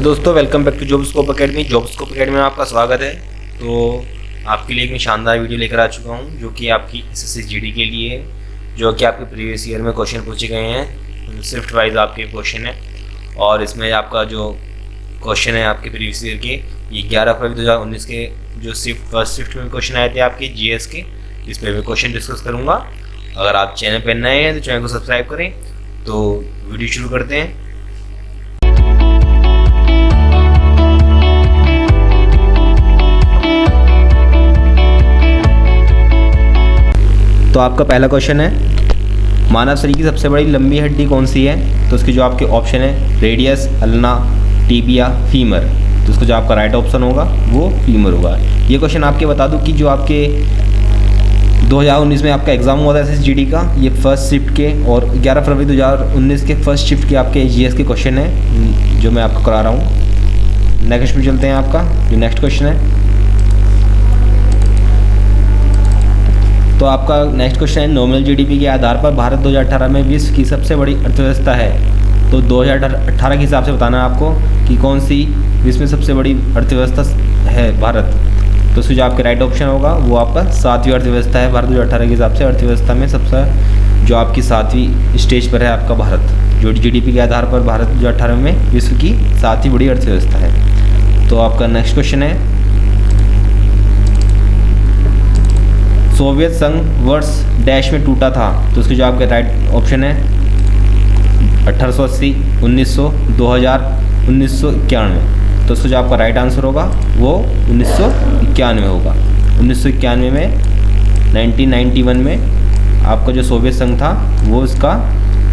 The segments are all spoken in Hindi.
दोस्तों welcome back to Jobscope academy. Jobscope academy में आपका स्वागत है। तो आपके लिए एक मैं शानदार वीडियो लेकर आ चुका हूं जो कि आपकी एसएससी जीडी के लिए है, जो कि आपके प्रीवियस ईयर में क्वेश्चन पूछे गए हैं। शिफ्ट वाइज आपके क्वेश्चन है और इसमें आपका जो क्वेश्चन है आपके प्रीवियस ईयर के ये 11 फरवरी 2019 के जो फर्स्ट शिफ्ट में क्वेश्चन आए थे आपके जीएस के, इस पर मैं क्वेश्चन डिस्कस करूँगा। अगर आप चैनल पर नए हैं तो चैनल को सब्सक्राइब करें। तो वीडियो शुरू करते हैं। तो आपका पहला क्वेश्चन है, मानव शरीर की सबसे बड़ी लंबी हड्डी कौन सी है? तो उसके जो आपके ऑप्शन है रेडियस, अल्ना, टीबिया, फीमर। तो उसका जो आपका राइट ऑप्शन होगा वो फीमर होगा। ये क्वेश्चन आपके बता दूं कि जो आपके 2019 में आपका एग्जाम हुआ था एसएसजीडी का, ये फर्स्ट शिफ्ट के और 11 फरवरी 2019 के फर्स्ट शिफ्ट के आपके जीएस के क्वेश्चन है जो मैं आपको करा रहा हूँ। नेक्स्ट पे चलते हैं। आपका जो नेक्स्ट क्वेश्चन है, तो आपका नेक्स्ट क्वेश्चन है, नॉमिनल जीडीपी के आधार पर भारत 2018 में विश्व की सबसे बड़ी अर्थव्यवस्था है। तो 2018 के हिसाब से बताना है आपको कि कौन सी विश्व में सबसे बड़ी अर्थव्यवस्था है भारत। तो उसमें जो आपके राइट ऑप्शन होगा वो आपका 7वीं अर्थव्यवस्था है भारत 2018 के हिसाब से। अर्थव्यवस्था में सबसे जो आपकी 7वीं स्टेज पर है आपका भारत। जो जीडीपी के आधार पर भारत 2018 में विश्व की 7वीं बड़ी अर्थव्यवस्था है। तो आपका नेक्स्ट क्वेश्चन है, सोवियत संघ वर्ष डैश में टूटा था। तो उसके जो आपके राइट ऑप्शन है 1880, 1900, 2000, 1991। तो उसका जो आपका राइट आंसर होगा वो 1991 होगा। 1991 में 1991 में आपका जो सोवियत संघ था वो इसका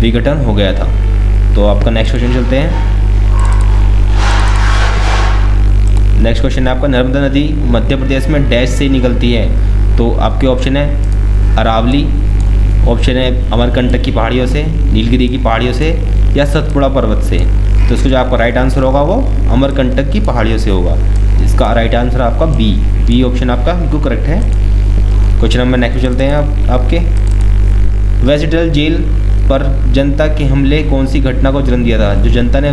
विघटन हो गया था। तो आपका नेक्स्ट क्वेश्चन चलते हैं। नेक्स्ट क्वेश्चन है आपका, नर्मदा नदी मध्य प्रदेश में डैश से निकलती है। तो आपके ऑप्शन है अरावली, ऑप्शन है अमरकंटक की पहाड़ियों से, नीलगिरी की पहाड़ियों से या सतपुड़ा पर्वत से। तो इसको जो आपका राइट आंसर होगा वो अमरकंटक की पहाड़ियों से होगा। इसका राइट आंसर आपका बी ऑप्शन आपका बिल्कुल करेक्ट है। क्वेश्चन नंबर नेक्स्ट चलते हैं आपके, वेस्टडेल जेल पर जनता के हमले कौन सी घटना को जन्म दिया था? जो जनता ने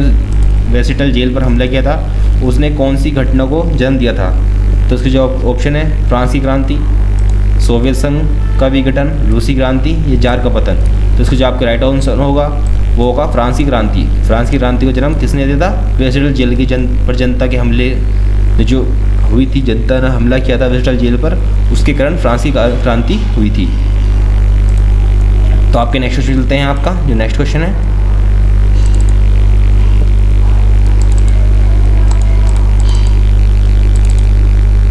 वेस्टडेल जेल पर हमला किया था उसने कौन सी घटना को जन्म दिया था? तो उसके जो ऑप्शन है फ्रांस की क्रांति, सोवियत संघ का विघटन, रूसी क्रांति या जार का पतन। तो इसका जो आपका राइट आंसर होगा वो होगा फ्रांस की क्रांति। फ्रांस की क्रांति को जन्म किसने दिया था? वेस्टडेल जेल की पर जनता के हमले जो हुई थी, जनता ने हमला किया था वेस्टडेल जेल पर, उसके कारण फ्रांस की क्रांति हुई थी। तो आपके नेक्स्ट क्वेश्चन चलते हैं। आपका जो नेक्स्ट क्वेश्चन है,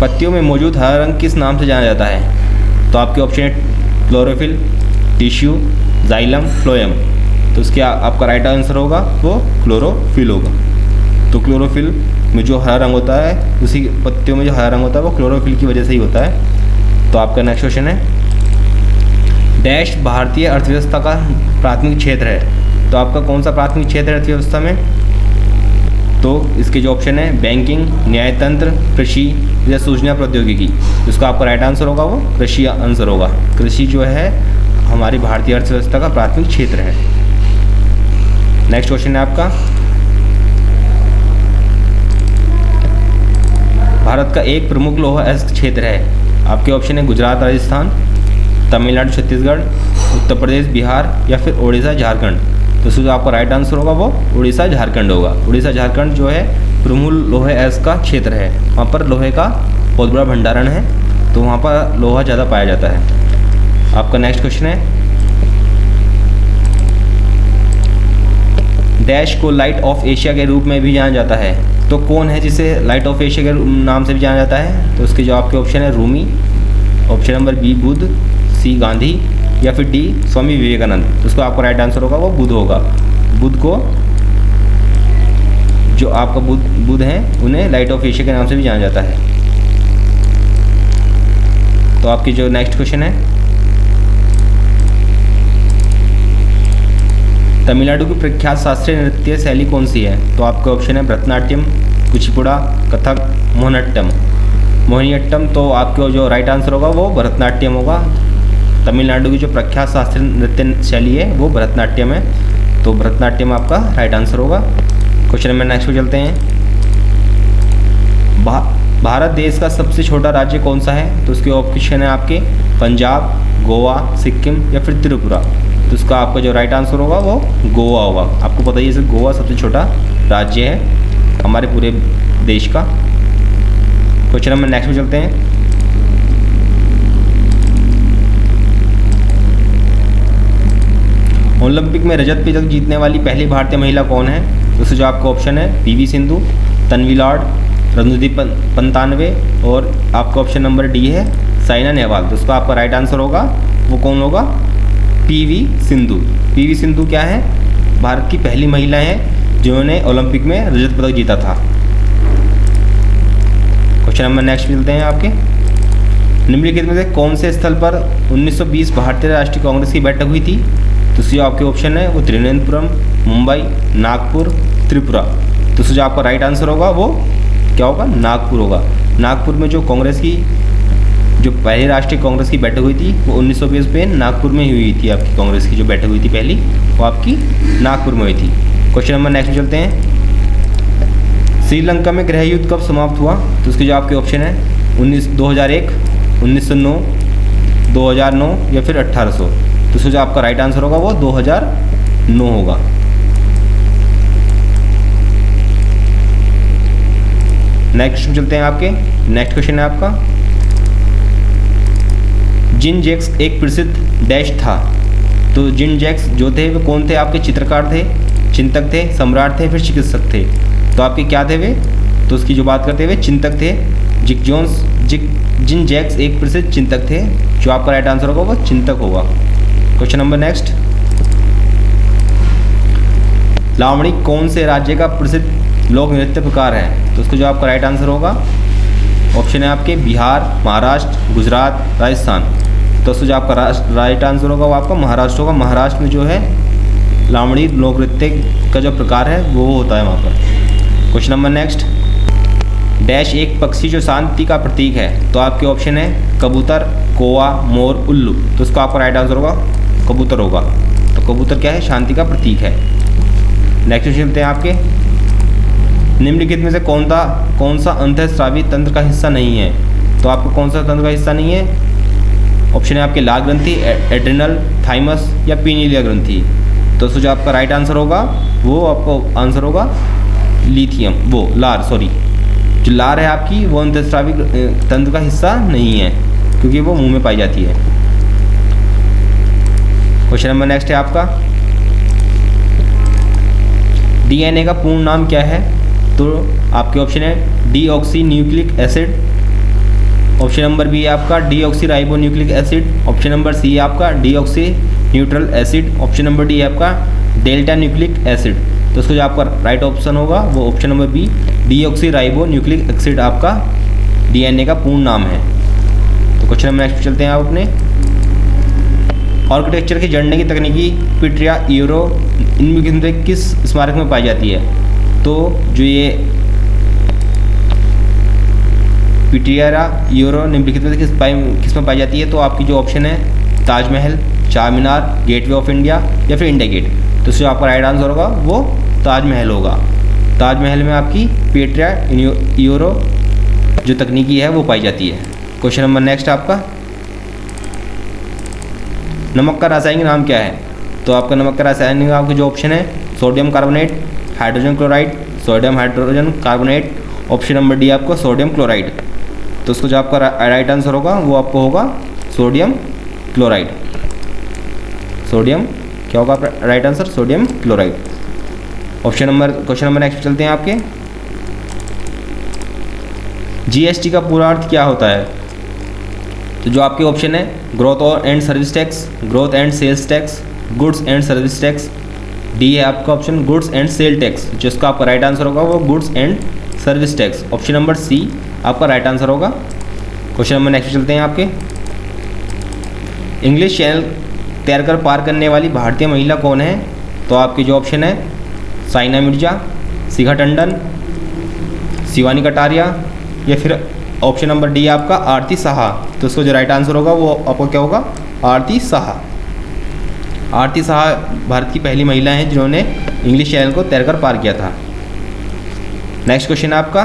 पत्तियों में मौजूद हरा रंग किस नाम से जाना जाता है? तो आपके ऑप्शन है क्लोरोफिल, टिश्यू, जाइलम, फ्लोएम। तो उसके आपका राइट आंसर होगा वो क्लोरोफिल होगा। तो क्लोरोफिल में जो हरा रंग होता है, उसी पत्तियों में जो हरा रंग होता है वो क्लोरोफिल की वजह से ही होता है। तो आपका नेक्स्ट क्वेश्चन है, डैश भारतीय अर्थव्यवस्था का प्राथमिक क्षेत्र है। तो आपका कौन सा प्राथमिक क्षेत्र है अर्थव्यवस्था में? तो इसके जो ऑप्शन है बैंकिंग, न्यायतंत्र, कृषि या सूचना प्रौद्योगिकी। इसका आपका राइट आंसर होगा वो कृषि आंसर होगा। कृषि जो है हमारी भारतीय अर्थव्यवस्था का प्राथमिक क्षेत्र है। नेक्स्ट क्वेश्चन है आपका, भारत का एक प्रमुख लौह अयस्क क्षेत्र है। आपके ऑप्शन है गुजरात, राजस्थान, तमिलनाडु, छत्तीसगढ़, उत्तर प्रदेश, बिहार या फिर उड़ीसा, झारखंड। तो इसका आपका राइट आंसर होगा वो उड़ीसा, झारखंड होगा। उड़ीसा, झारखंड जो है प्रमुख लोहे अयस्क का क्षेत्र है। वहाँ पर लोहे का बहुत बड़ा भंडारण है, तो वहाँ पर लोहा ज़्यादा पाया जाता है। आपका नेक्स्ट क्वेश्चन है, डैश को लाइट ऑफ एशिया के रूप में भी जाना जाता है। तो कौन है जिसे लाइट ऑफ एशिया के नाम से भी जाना जाता है? तो उसके जो आपके ऑप्शन है Rumi, option number B Buddha, C Gandhi या फिर डी स्वामी विवेकानंद। तो उसका आपका राइट आंसर होगा वो बुद्ध होगा। बुद्ध को जो आपका बुद्ध हैं उन्हें लाइट ऑफ एशिया के नाम से भी जाना जाता है। तो आपकी जो नेक्स्ट क्वेश्चन है, तमिलनाडु की प्रख्यात शास्त्रीय नृत्य शैली कौन सी है? तो आपका ऑप्शन है भरतनाट्यम, कुचिपुड़ा, कथक, मोहिनीअट्टम। मोहिनीअट्टम तो आपका जो राइट आंसर होगा वो भरतनाट्यम होगा। तमिलनाडु की जो प्रख्यात शास्त्रीय नृत्य शैली है वो भरतनाट्यम है। तो भरतनाट्यम आपका राइट आंसर होगा। क्वेश्चन नंबर नेक्स्ट पे चलते हैं। भारत देश का सबसे छोटा राज्य कौन सा है? तो उसके ऑप्शन है आपके पंजाब, गोवा, सिक्किम या फिर त्रिपुरा। तो इसका आपका जो राइट आंसर होगा वो गोवा होगा। आपको पता ही है गोवा सबसे छोटा राज्य है हमारे पूरे देश का। क्वेश्चन नंबर नेक्स्ट में चलते हैं। ओलंपिक में रजत पदक जीतने वाली पहली भारतीय महिला कौन है? तो उससे जो आपका ऑप्शन है पीवी सिंधु, तन्वी लॉर्ड, रंजुदीप पंतानवे और आपका ऑप्शन नंबर डी है साइना नेहवाल। तो उसका आपका राइट आंसर होगा वो कौन होगा? पीवी सिंधु। पीवी सिंधु क्या है? भारत की पहली महिला है जिन्होंने ओलंपिक में रजत पदक जीता था। क्वेश्चन नंबर नेक्स्ट मिलते हैं आपके। निम्नलिखित में से कौन से स्थल पर 1920 भारतीय राष्ट्रीय कांग्रेस की बैठक हुई थी? तो जो आपके ऑप्शन है वो त्रिवेंद्रपुरम, मुंबई, नागपुर, त्रिपुरा। तो जो आपका राइट आंसर होगा वो क्या होगा? नागपुर होगा। नागपुर में जो कांग्रेस की जो पहली राष्ट्रीय कांग्रेस की बैठक हुई थी वो 1920 में नागपुर में हुई थी। आपकी कांग्रेस की जो बैठक हुई थी पहली वो आपकी नागपुर में हुई थी। क्वेश्चन नंबर नेक्स्ट में चलते हैं। श्रीलंका में गृह युद्ध कब समाप्त हुआ? तो उसके जो आपके ऑप्शन है 2001, 1909, 2009 या फिर 1800। तो इसका जो आपका राइट आंसर होगा वो 2009 होगा। नेक्स्ट चलते हैं आपके। नेक्स्ट क्वेश्चन है आपका, जिन जैक्स एक प्रसिद्ध डैश था। तो जिन जैक्स जो थे वो कौन थे? आपके चित्रकार थे, चिंतक थे, सम्राट थे, फिर चिकित्सक थे। तो आपके क्या थे वे? तो उसकी जो बात करते हुए चिंतक थे। जिन जैक्स एक प्रसिद्ध चिंतक थे। जो आपका राइट आंसर होगा वो चिंतक होगा। क्वेश्चन नंबर नेक्स्ट, लावणी कौन से राज्य का प्रसिद्ध लोक नृत्य प्रकार है? तो उसका जो आपका राइट आंसर होगा ऑप्शन है आपके बिहार, महाराष्ट्र, गुजरात, राजस्थान। तो उसका जो आपका राइट आंसर होगा वो आपका महाराष्ट्र होगा। महाराष्ट्र में जो है लावणी लोक नृत्य का जो प्रकार है वो होता है वहाँ पर। क्वेश्चन नंबर नेक्स्ट, डैश एक पक्षी जो शांति का प्रतीक है। तो आपके ऑप्शन है कबूतर, कौवा, मोर, उल्लू। तो उसका आपका राइट आंसर होगा कबूतर होगा। तो कबूतर क्या है? शांति का प्रतीक है। नेक्स्ट क्वेश्चन चलते हैं आपके। निम्नलिखित में से कौन सा अंतःस्रावी तंत्र का हिस्सा नहीं है? तो आपको कौन सा तंत्र का हिस्सा नहीं है? ऑप्शन है आपके लाल ग्रंथि, एड्रिनल, थाइमस या पीनियलिया ग्रंथि। तो जो आपका राइट आंसर होगा वो आपका आंसर होगा लिथियम, वो लार, सॉरी जो लार है आपकी वो अंतःस्रावी तंत्र का हिस्सा नहीं है क्योंकि वो मुंह में पाई जाती है। क्वेश्चन नंबर नेक्स्ट है आपका, डीएनए का पूर्ण नाम क्या है? तो आपके ऑप्शन है deoxy nucleic acid, option number B है आपका deoxyribonucleic acid, option number C है आपका deoxy neutral acid, option number D है आपका डेल्टा न्यूक्लिक एसिड। तो उसको जो आपका राइट ऑप्शन होगा वो option number B deoxyribonucleic acid आपका डीएनए का पूर्ण नाम है। तो क्वेश्चन नंबर नेक्स्ट चलते हैं आप अपने। आर्किटेक्चर की जड़ने की तकनीकी पिट्रिया यूरो इनमें से किस स्मारक में पाई जाती है? तो जो ये पिट्रिया यूरो निम्नलिखित में से किस में पाई जाती है? तो आपकी जो ऑप्शन है ताजमहल, चार मीनार, गेटवे ऑफ इंडिया या फिर इंडिया गेट। तो जो आपका राइट आंसर होगा वो ताजमहल होगा। ताजमहल में आपकी पिट्रिया यूरो जो तकनीकी है वो पाई जाती है। क्वेश्चन नंबर नेक्स्ट आपका, नमक का रासायनिक नाम क्या है? तो आपका नमक का रासायनिक आपका जो ऑप्शन है sodium carbonate, hydrogen chloride, sodium hydrogen carbonate, option number D आपको सोडियम क्लोराइड। तो उसको जो आपका राइट आंसर होगा वो आपको होगा सोडियम क्लोराइड। सोडियम क्या होगा आपका right answer? Sodium chloride. Question number next चलते हैं आपके। जीएसटी का पूरा अर्थ क्या होता है? तो जो आपके ऑप्शन है growth and service tax, growth and sales tax, goods and service tax, D है आपका option goods and sale tax. जिसका आपका राइट आंसर होगा वो goods and service tax, option number C आपका राइट आंसर होगा। क्वेश्चन नंबर नेक्स्ट चलते हैं आपके। इंग्लिश चैनल तैर कर पार करने वाली भारतीय महिला कौन है? तो आपके जो ऑप्शन है साइना मिर्जा, शिखा टंडन, शिवानी कटारिया या फिर ऑप्शन नंबर डी आपका आरती साहा। तो उसको जो राइट आंसर होगा वो आपको क्या होगा? आरती साहा। आरती साहा भारत की पहली महिला हैं जिन्होंने इंग्लिश चैनल को तैरकर पार किया था। नेक्स्ट क्वेश्चन है आपका,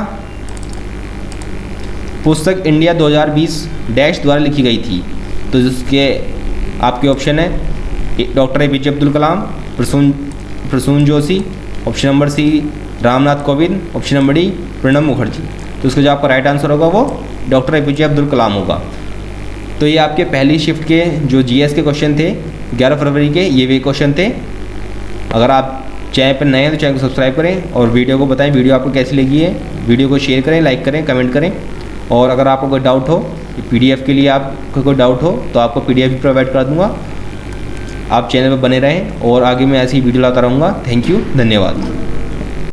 पुस्तक इंडिया 2020 डैश द्वारा लिखी गई थी? तो जिसके आपके ऑप्शन है doctor APJ Abdul Kalam, Prasoon Joshi, option number C Ramnath Kovind, option number D Pranab Mukherjee. तो इसका जो आपका राइट आंसर होगा वो डॉक्टर APJ अब्दुल कलाम होगा। तो ये आपके पहली शिफ्ट के जो GS के क्वेश्चन थे 11 फरवरी के, ये वे क्वेश्चन थे। अगर आप चैनल पर नए हैं तो चैनल को सब्सक्राइब करें और वीडियो को बताएं वीडियो आपको कैसी लगी है। वीडियो को शेयर करें, लाइक करें, कमेंट करें। और अगर आपको कोई डाउट हो, PDF के लिए आपको कोई डाउट हो तो आपको PDF भी प्रोवाइड कर दूँगा। आप चैनल पर बने रहें और आगे मैं ऐसी वीडियो लाता रहूँगा। थैंक यू, धन्यवाद।